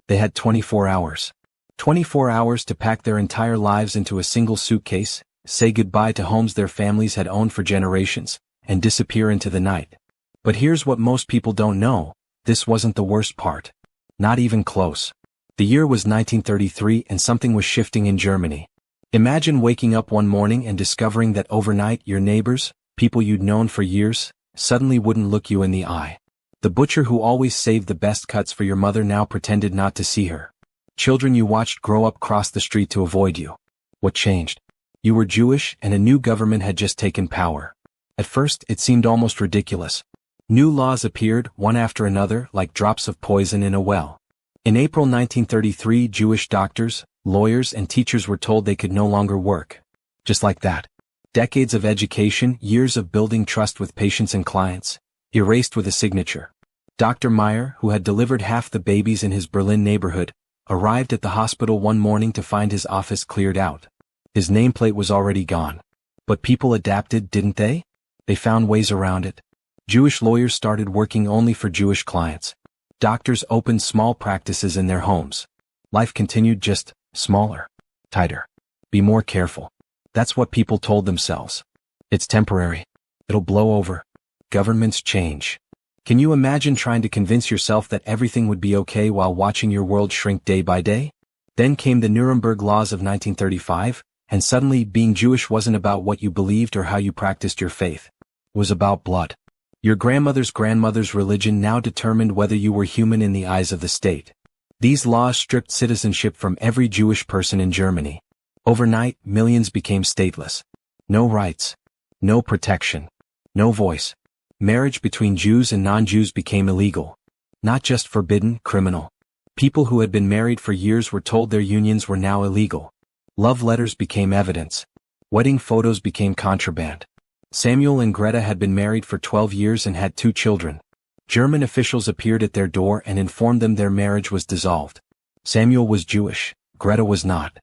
They had 24 hours. 24 hours to pack their entire lives into a single suitcase, say goodbye to homes their families had owned for generations, and disappear into the night. But here's what most people don't know: this wasn't the worst part. Not even close. The year was 1933 and something was shifting in Germany. Imagine waking up one morning and discovering that overnight your neighbors, people you'd known for years, suddenly wouldn't look you in the eye. The butcher who always saved the best cuts for your mother now pretended not to see her. Children you watched grow up crossed the street to avoid you. What changed? You were Jewish and a new government had just taken power. At first, it seemed almost ridiculous. New laws appeared, one after another, like drops of poison in a well. In April 1933, Jewish doctors, lawyers, and teachers were told they could no longer work. Just like that. Decades of education, years of building trust with patients and clients, erased with a signature. Dr. Meyer, who had delivered half the babies in his Berlin neighborhood, arrived at the hospital one morning to find his office cleared out. His nameplate was already gone. But people adapted, didn't they? They found ways around it. Jewish lawyers started working only for Jewish clients. Doctors opened small practices in their homes. Life continued, just smaller, tighter. Be more careful. That's what people told themselves. It's temporary. It'll blow over. Governments change. Can you imagine trying to convince yourself that everything would be okay while watching your world shrink day by day? Then came the Nuremberg Laws of 1935, and suddenly being Jewish wasn't about what you believed or how you practiced your faith. It was about blood. Your grandmother's grandmother's religion now determined whether you were human in the eyes of the state. These laws stripped citizenship from every Jewish person in Germany. Overnight, millions became stateless. No rights. No protection. No voice. Marriage between Jews and non-Jews became illegal. Not just forbidden, criminal. People who had been married for years were told their unions were now illegal. Love letters became evidence. Wedding photos became contraband. Samuel and Greta had been married for 12 years and had 2 children. German officials appeared at their door and informed them their marriage was dissolved. Samuel was Jewish, Greta was not.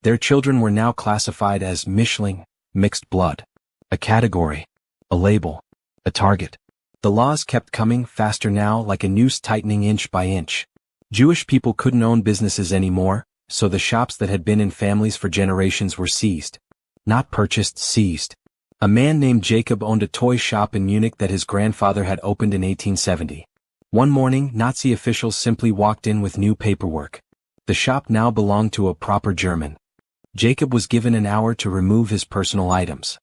Their children were now classified as Mischling, mixed blood. A category. A label. A target. The laws kept coming faster now, like a noose tightening inch by inch. Jewish people couldn't own businesses anymore, so the shops that had been in families for generations were seized. Not purchased, seized. A man named Jacob owned a toy shop in Munich that his grandfather had opened in 1870. One morning, Nazi officials simply walked in with new paperwork. The shop now belonged to a proper German. Jacob was given an hour to remove his personal items.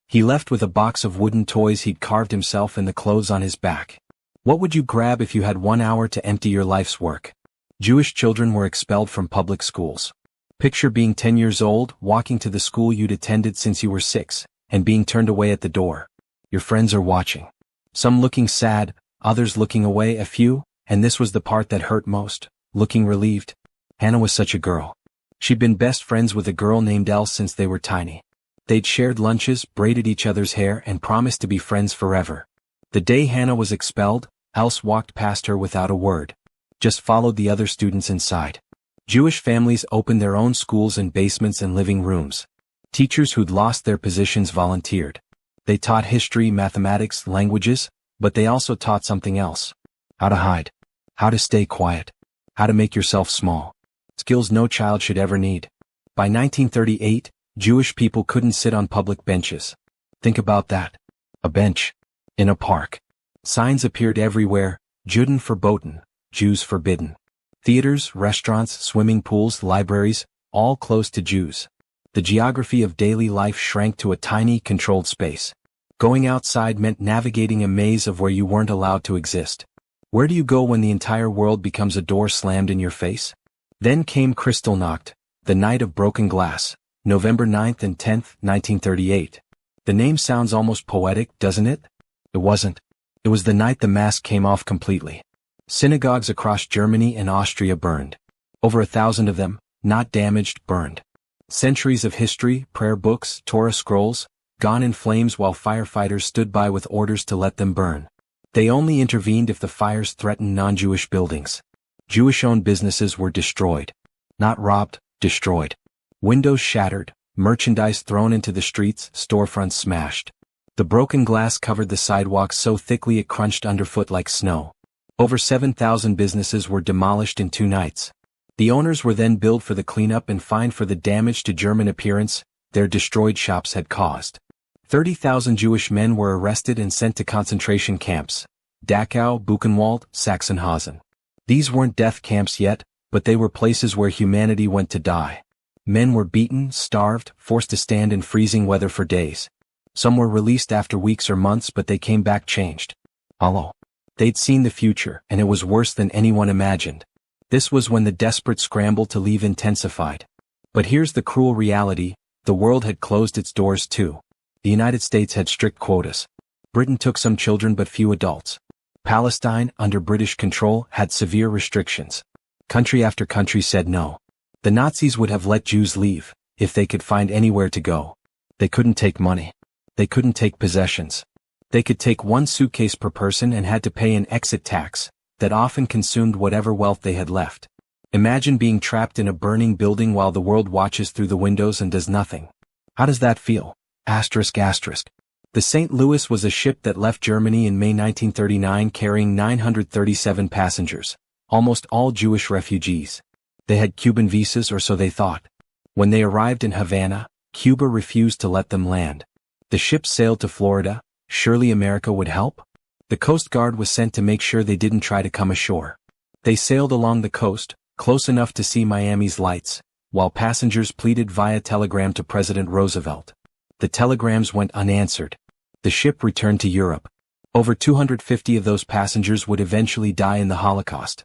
He left with a box of wooden toys he'd carved himself and the clothes on his back. What would you grab if you had 1 hour to empty your life's work? Jewish children were expelled from public schools. Picture being 10 years old, walking to the school you'd attended since you were 6, and being turned away at the door. Your friends are watching. Some looking sad, others looking away, a few, and this was the part that hurt most, looking relieved. Hannah was such a girl. She'd been best friends with a girl named Elle since they were tiny. They'd shared lunches, braided each other's hair, and promised to be friends forever. The day Hannah was expelled, Else walked past her without a word. Just followed the other students inside. Jewish families opened their own schools and basements and living rooms. Teachers who'd lost their positions volunteered. They taught history, mathematics, languages, but they also taught something else. How to hide. How to stay quiet. How to make yourself small. Skills no child should ever need. By 1938, Jewish people couldn't sit on public benches. Think about that. A bench. In a park. Signs appeared everywhere, Juden verboten, Jews forbidden. Theaters, restaurants, swimming pools, libraries, all closed to Jews. The geography of daily life shrank to a tiny, controlled space. Going outside meant navigating a maze of where you weren't allowed to exist. Where do you go when the entire world becomes a door slammed in your face? Then came Kristallnacht, the night of broken glass, November 9th and 10th, 1938. The name sounds almost poetic, doesn't it? It wasn't. It was the night the mask came off completely. Synagogues across Germany and Austria burned. Over 1,000 of them, not damaged, burned. Centuries of history, prayer books, Torah scrolls, gone in flames while firefighters stood by with orders to let them burn. They only intervened if the fires threatened non-Jewish buildings. Jewish-owned businesses were destroyed. Not robbed, destroyed. Windows shattered, merchandise thrown into the streets, storefronts smashed. The broken glass covered the sidewalks so thickly it crunched underfoot like snow. Over 7,000 businesses were demolished in 2 nights. The owners were then billed for the cleanup and fined for the damage to German appearance their destroyed shops had caused. 30,000 Jewish men were arrested and sent to concentration camps: Dachau, Buchenwald, Sachsenhausen. These weren't death camps yet, but they were places where humanity went to die. Men were beaten, starved, forced to stand in freezing weather for days. Some were released after weeks or months, but they came back changed. Hollow. They'd seen the future, and it was worse than anyone imagined. This was when the desperate scramble to leave intensified. But here's the cruel reality: the world had closed its doors too. The United States had strict quotas. Britain took some children but few adults. Palestine, under British control, had severe restrictions. Country after country said no. The Nazis would have let Jews leave, if they could find anywhere to go. They couldn't take money. They couldn't take possessions. They could take one suitcase per person and had to pay an exit tax that often consumed whatever wealth they had left. Imagine being trapped in a burning building while the world watches through the windows and does nothing. How does that feel? The St. Louis was a ship that left Germany in May 1939 carrying 937 passengers, almost all Jewish refugees. They had Cuban visas, or so they thought. When they arrived in Havana, Cuba refused to let them land. The ship sailed to Florida. Surely America would help? The Coast Guard was sent to make sure they didn't try to come ashore. They sailed along the coast, close enough to see Miami's lights, while passengers pleaded via telegram to President Roosevelt. The telegrams went unanswered. The ship returned to Europe. Over 250 of those passengers would eventually die in the Holocaust.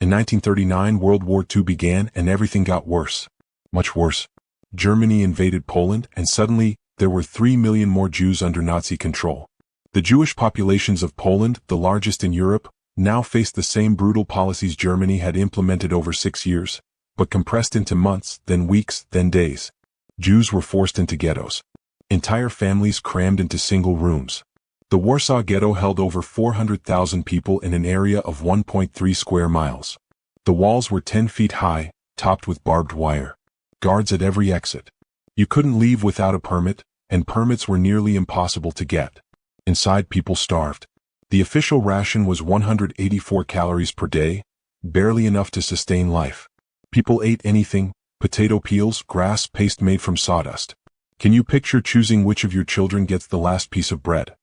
In 1939, World War II began and everything got worse. Much worse. Germany invaded Poland, and suddenly, there were 3 million more Jews under Nazi control. The Jewish populations of Poland, the largest in Europe, now faced the same brutal policies Germany had implemented over 6 years, but compressed into months, then weeks, then days. Jews were forced into ghettos. Entire families crammed into single rooms. The Warsaw Ghetto held over 400,000 people in an area of 1.3 square miles. The walls were 10 feet high, topped with barbed wire. Guards at every exit. You couldn't leave without a permit, and permits were nearly impossible to get. Inside, people starved. The official ration was 184 calories per day, barely enough to sustain life. People ate anything: potato peels, grass, paste made from sawdust. Can you picture choosing which of your children gets the last piece of bread?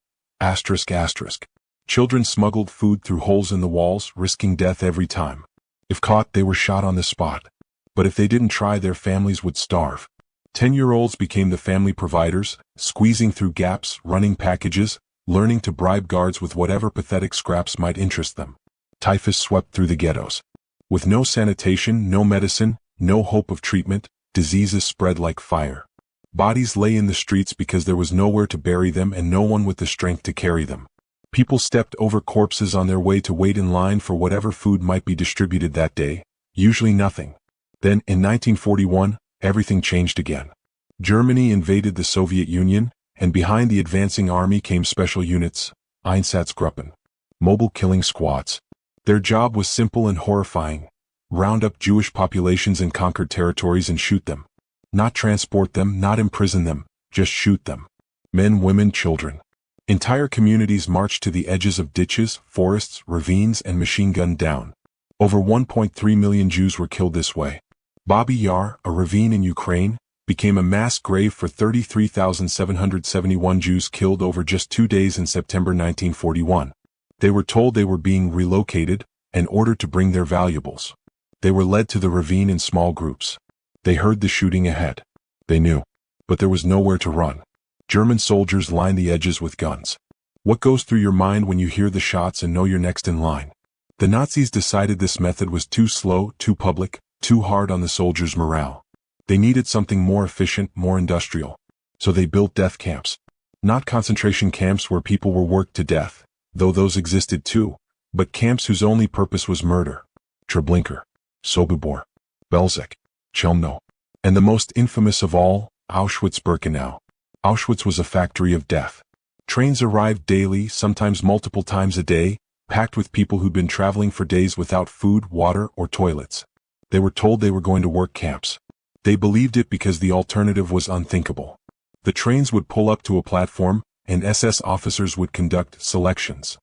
Children smuggled food through holes in the walls, risking death every time. If caught, they were shot on the spot. But if they didn't try, their families would starve. 10-year-olds became the family providers, squeezing through gaps, running packages, learning to bribe guards with whatever pathetic scraps might interest them. Typhus swept through the ghettos. With no sanitation, no medicine, no hope of treatment, diseases spread like fire. Bodies lay in the streets because there was nowhere to bury them and no one with the strength to carry them. People stepped over corpses on their way to wait in line for whatever food might be distributed that day, usually nothing. Then, in 1941, everything changed again. Germany invaded the Soviet Union, and behind the advancing army came special units, Einsatzgruppen, mobile killing squads. Their job was simple and horrifying: round up Jewish populations in conquered territories and shoot them. Not transport them, not imprison them, just shoot them. Men, women, children. Entire communities marched to the edges of ditches, forests, ravines, and machine-gunned down. Over 1.3 million Jews were killed this way. Babi Yar, a ravine in Ukraine, became a mass grave for 33,771 Jews killed over just 2 days in September 1941. They were told they were being relocated and ordered to bring their valuables. They were led to the ravine in small groups. They heard the shooting ahead. They knew. But there was nowhere to run. German soldiers lined the edges with guns. What goes through your mind when you hear the shots and know you're next in line? The Nazis decided this method was too slow, too public, too hard on the soldiers' morale. They needed something more efficient, more industrial. So they built death camps. Not concentration camps where people were worked to death, though those existed too, but camps whose only purpose was murder. Treblinka, Sobibor, Belzec, Chelmno, and the most infamous of all, Auschwitz-Birkenau. Auschwitz was a factory of death. Trains arrived daily, sometimes multiple times a day, packed with people who'd been traveling for days without food, water, or toilets. They were told they were going to work camps. They believed it because the alternative was unthinkable. The trains would pull up to a platform, and SS officers would conduct selections.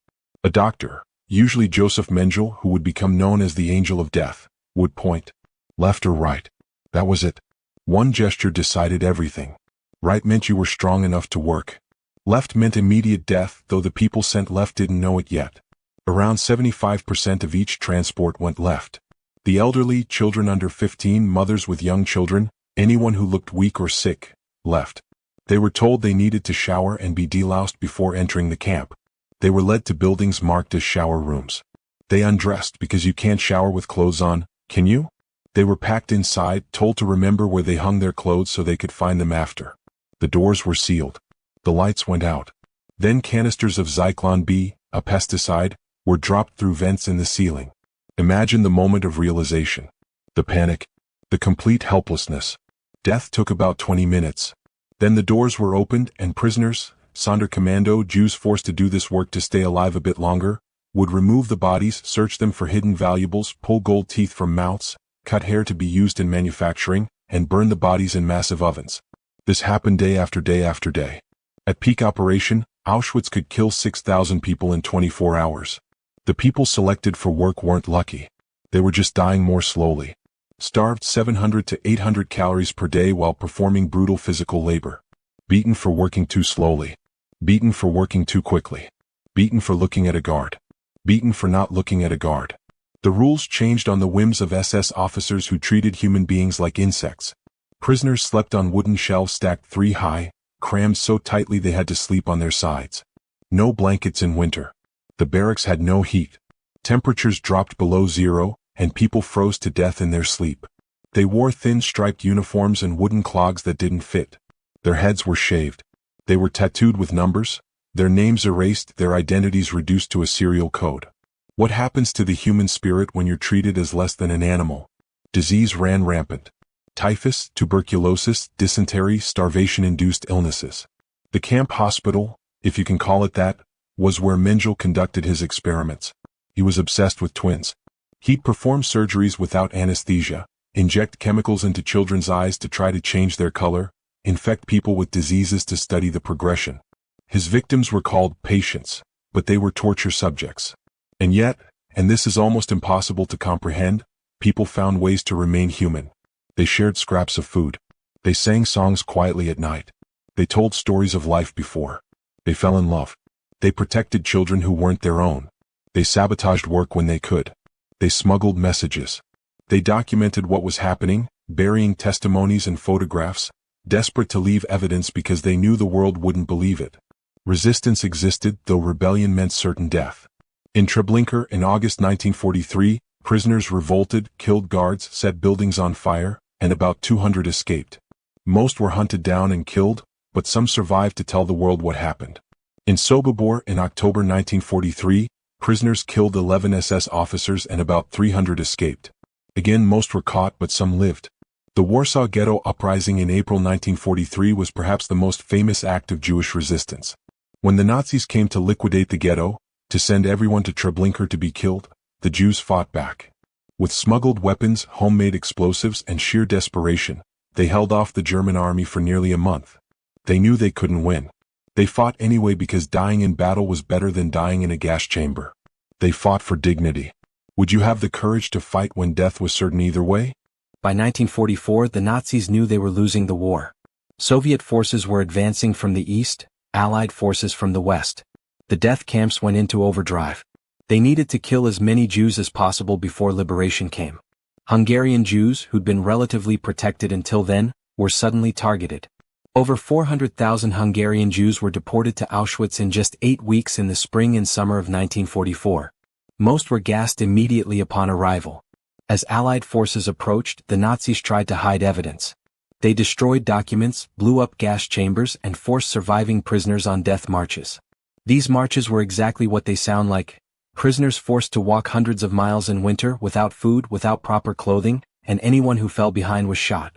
A doctor, Usually Joseph Mengele, who would become known as the Angel of Death, would point. Left or right. That was it. One gesture decided everything. Right meant you were strong enough to work. Left meant immediate death, though the people sent left didn't know it yet. Around 75% of each transport went left. The elderly, children under 15, mothers with young children, anyone who looked weak or sick, left. They were told they needed to shower and be deloused before entering the camp. They were led to buildings marked as shower rooms. They undressed because you can't shower with clothes on, can you? They were packed inside, told to remember where they hung their clothes so they could find them after. The doors were sealed. The lights went out. Then canisters of Zyklon B, a pesticide, were dropped through vents in the ceiling. Imagine the moment of realization. The panic. The complete helplessness. Death took about 20 minutes. Then the doors were opened and prisoners, Sonderkommando Jews forced to do this work to stay alive a bit longer, would remove the bodies, search them for hidden valuables, pull gold teeth from mouths, cut hair to be used in manufacturing, and burn the bodies in massive ovens. This happened day after day after day. At peak operation, Auschwitz could kill 6,000 people in 24 hours. The people selected for work weren't lucky. They were just dying more slowly. Starved 700 to 800 calories per day while performing brutal physical labor. Beaten for working too slowly. Beaten for working too quickly. Beaten for looking at a guard. Beaten for not looking at a guard. The rules changed on the whims of SS officers who treated human beings like insects. Prisoners slept on wooden shelves stacked 3 high, crammed so tightly they had to sleep on their sides. No blankets in winter. The barracks had no heat. Temperatures dropped below zero, and people froze to death in their sleep. They wore thin striped uniforms and wooden clogs that didn't fit. Their heads were shaved. They were tattooed with numbers, their names erased, their identities reduced to a serial code. What happens to the human spirit when you're treated as less than an animal? Disease ran rampant. Typhus, tuberculosis, dysentery, starvation-induced illnesses. The camp hospital, if you can call it that, was where Mengele conducted his experiments. He was obsessed with twins. He'd perform surgeries without anesthesia, inject chemicals into children's eyes to try to change their color, infect people with diseases to study the progression. His victims were called patients, but they were torture subjects. And yet, and this is almost impossible to comprehend, people found ways to remain human. They shared scraps of food. They sang songs quietly at night. They told stories of life before. They fell in love. They protected children who weren't their own. They sabotaged work when they could. They smuggled messages. They documented what was happening, burying testimonies and photographs, desperate to leave evidence because they knew the world wouldn't believe it. Resistance existed, though rebellion meant certain death. In Treblinka in August 1943, prisoners revolted, killed guards, set buildings on fire, and about 200 escaped. Most were hunted down and killed, but some survived to tell the world what happened. In Sobibor in October 1943, prisoners killed 11 SS officers and about 300 escaped. Again, most were caught but some lived. The Warsaw Ghetto Uprising in April 1943 was perhaps the most famous act of Jewish resistance. When the Nazis came to liquidate the ghetto, to send everyone to Treblinka to be killed, the Jews fought back. With smuggled weapons, homemade explosives, and sheer desperation, they held off the German army for nearly a month. They knew they couldn't win. They fought anyway because dying in battle was better than dying in a gas chamber. They fought for dignity. Would you have the courage to fight when death was certain either way? By 1944, the Nazis knew they were losing the war. Soviet forces were advancing from the east, Allied forces from the west. The death camps went into overdrive. They needed to kill as many Jews as possible before liberation came. Hungarian Jews, who'd been relatively protected until then, were suddenly targeted. Over 400,000 Hungarian Jews were deported to Auschwitz in just 8 weeks in the spring and summer of 1944. Most were gassed immediately upon arrival. As Allied forces approached, the Nazis tried to hide evidence. They destroyed documents, blew up gas chambers, and forced surviving prisoners on death marches. These marches were exactly what they sound like: prisoners forced to walk hundreds of miles in winter without food, without proper clothing, and anyone who fell behind was shot.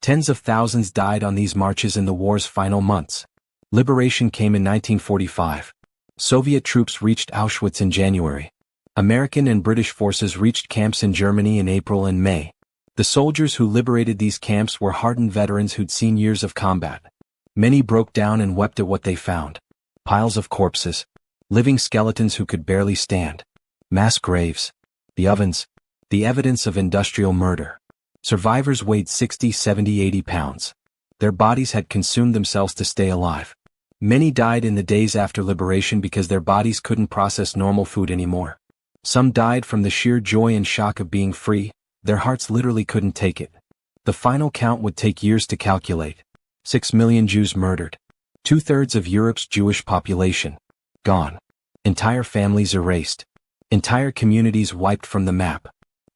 Tens of thousands died on these marches in the war's final months. Liberation came in 1945. Soviet troops reached Auschwitz in January. American and British forces reached camps in Germany in April and May. The soldiers who liberated these camps were hardened veterans who'd seen years of combat. Many broke down and wept at what they found. Piles of corpses. Living skeletons who could barely stand. Mass graves. The ovens. The evidence of industrial murder. Survivors weighed 60, 70, 80 pounds. Their bodies had consumed themselves to stay alive. Many died in the days after liberation because their bodies couldn't process normal food anymore. Some died from the sheer joy and shock of being free. Their hearts literally couldn't take it. The final count would take years to calculate. 6 million Jews murdered. 2/3 of Europe's Jewish population. Gone. Entire families erased. Entire communities wiped from the map.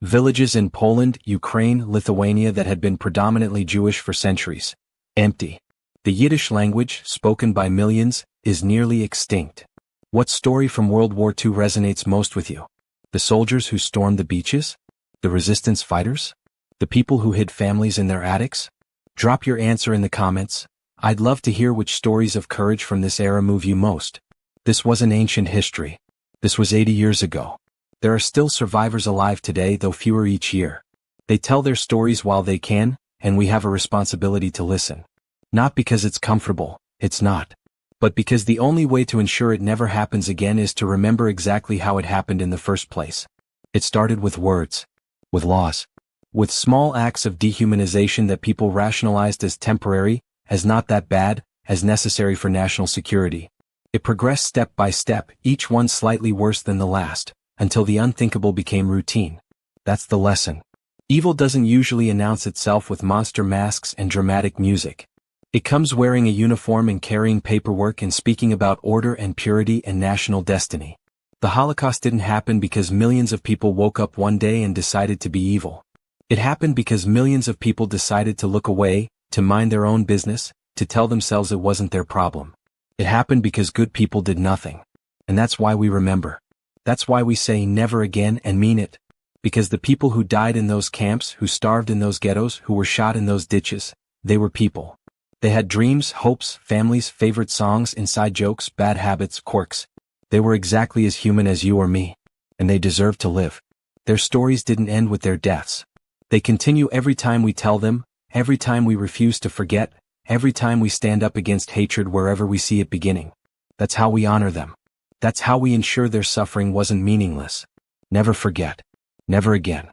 Villages in Poland, Ukraine, Lithuania that had been predominantly Jewish for centuries. Empty. The Yiddish language, spoken by millions, is nearly extinct. What story from World War II resonates most with you? The soldiers who stormed the beaches? The resistance fighters? The people who hid families in their attics? Drop your answer in the comments. I'd love to hear which stories of courage from this era move you most. This wasn't ancient history. This was 80 years ago. There are still survivors alive today, though fewer each year. They tell their stories while they can, and we have a responsibility to listen. Not because it's comfortable, it's not. But because the only way to ensure it never happens again is to remember exactly how it happened in the first place. It started with words. With laws. With small acts of dehumanization that people rationalized as temporary, as not that bad, as necessary for national security. It progressed step by step, each one slightly worse than the last, until the unthinkable became routine. That's the lesson. Evil doesn't usually announce itself with monster masks and dramatic music. It comes wearing a uniform and carrying paperwork and speaking about order and purity and national destiny. The Holocaust didn't happen because millions of people woke up one day and decided to be evil. It happened because millions of people decided to look away, to mind their own business, to tell themselves it wasn't their problem. It happened because good people did nothing. And that's why we remember. That's why we say never again and mean it. Because the people who died in those camps, who starved in those ghettos, who were shot in those ditches, they were people. They had dreams, hopes, families, favorite songs, inside jokes, bad habits, quirks. They were exactly as human as you or me. And they deserved to live. Their stories didn't end with their deaths. They continue every time we tell them, every time we refuse to forget, every time we stand up against hatred wherever we see it beginning. That's how we honor them. That's how we ensure their suffering wasn't meaningless. Never forget. Never again.